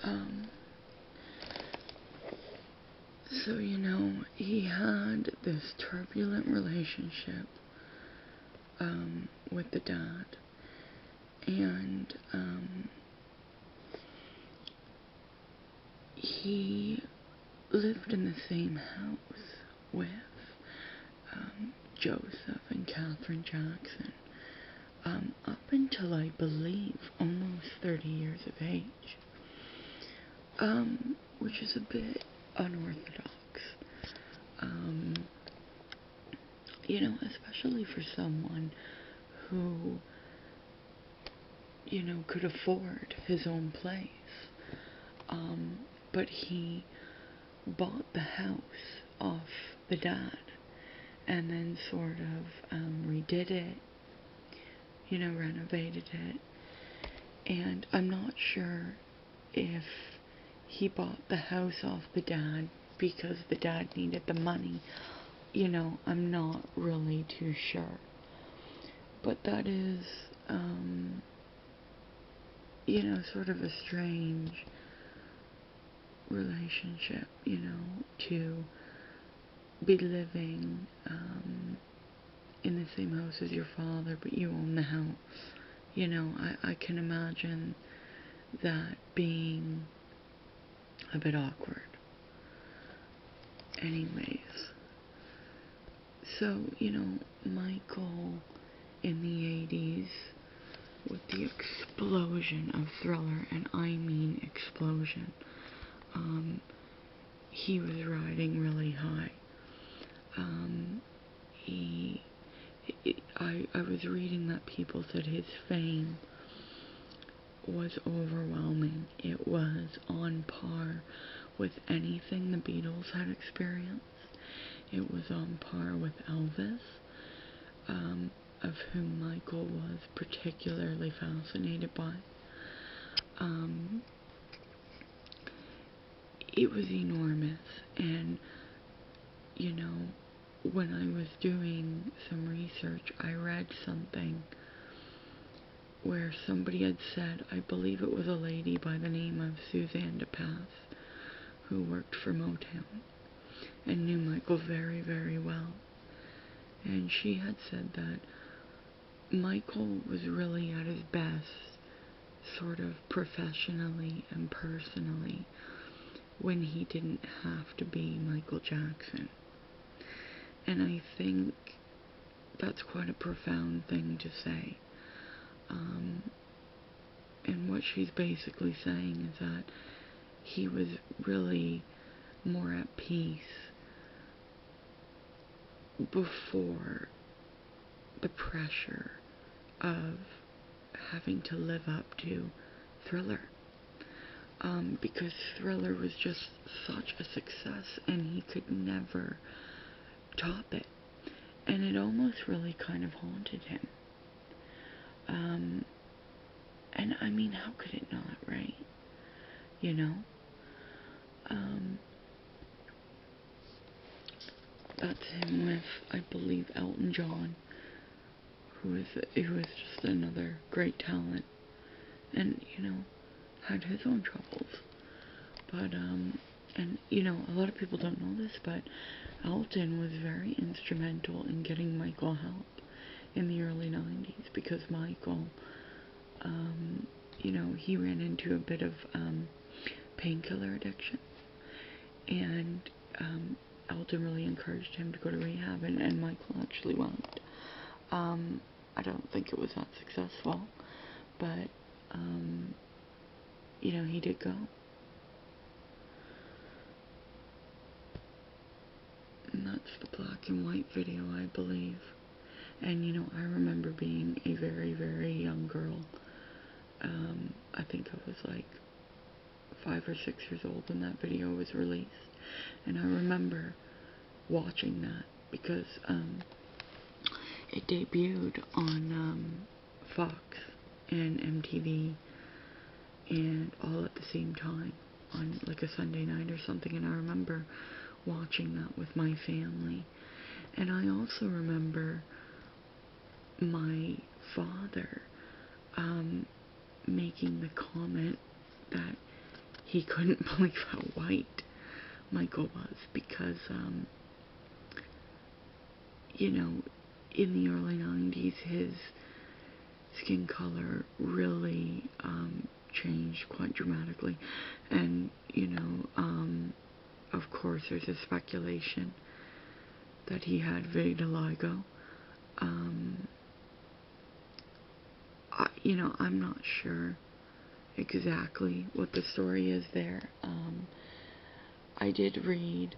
Um, so, he had this turbulent relationship, with the dad, and, he lived in the same house with, Joseph and Catherine Jackson, up until, I believe, almost 30 years of age, which is a bit unorthodox, especially for someone who, could afford his own place, but he bought the house off the dad, and then sort of, redid it, renovated it, and I'm not sure if he bought the house off the dad because the dad needed the money. I'm not really too sure. But that is, sort of a strange relationship, to be living, in the same house as your father, but you own the house. I can imagine that being a bit awkward. Anyways, so, Michael in the 80s, with the explosion of Thriller, and I mean explosion, he was riding really high. I was reading that people said his fame was overwhelming. It was on par with anything the Beatles had experienced. It was on par with Elvis, of whom Michael was particularly fascinated by. It was enormous, and, when I was doing some research, I read something where somebody had said, I believe it was a lady by the name of Suzanne DePass, who worked for Motown and knew Michael very, very well. And she had said that Michael was really at his best, sort of professionally and personally, when he didn't have to be Michael Jackson. And I think that's quite a profound thing to say. And what she's basically saying is that he was really more at peace before the pressure of having to live up to Thriller. Because Thriller was just such a success, and he could never top it. And it almost really kind of haunted him. And I mean, how could it not, right? That's him with, I believe, Elton John, who is just another great talent, and, had his own troubles. But, and, a lot of people don't know this, but Elton was very instrumental in getting Michael help in the early 90s, because Michael, he ran into a bit of, painkiller addiction, and, Elton really encouraged him to go to rehab, and Michael actually went. I don't think it was that successful, but, he did go. And that's the black and white video, I believe. And, I remember being a very, very young girl. I think I was like 5 or 6 years old when that video was released. And I remember watching that because, it debuted on, Fox and MTV, and all at the same time on like a Sunday night or something, and I remember watching that with my family. And I also remember my father making the comment that he couldn't believe how white Michael was because, you know, in the early 90s, his skin color really changed quite dramatically. And, you know, of course, there's a speculation that he had vitiligo. You know, I'm not sure exactly what the story is there. I did read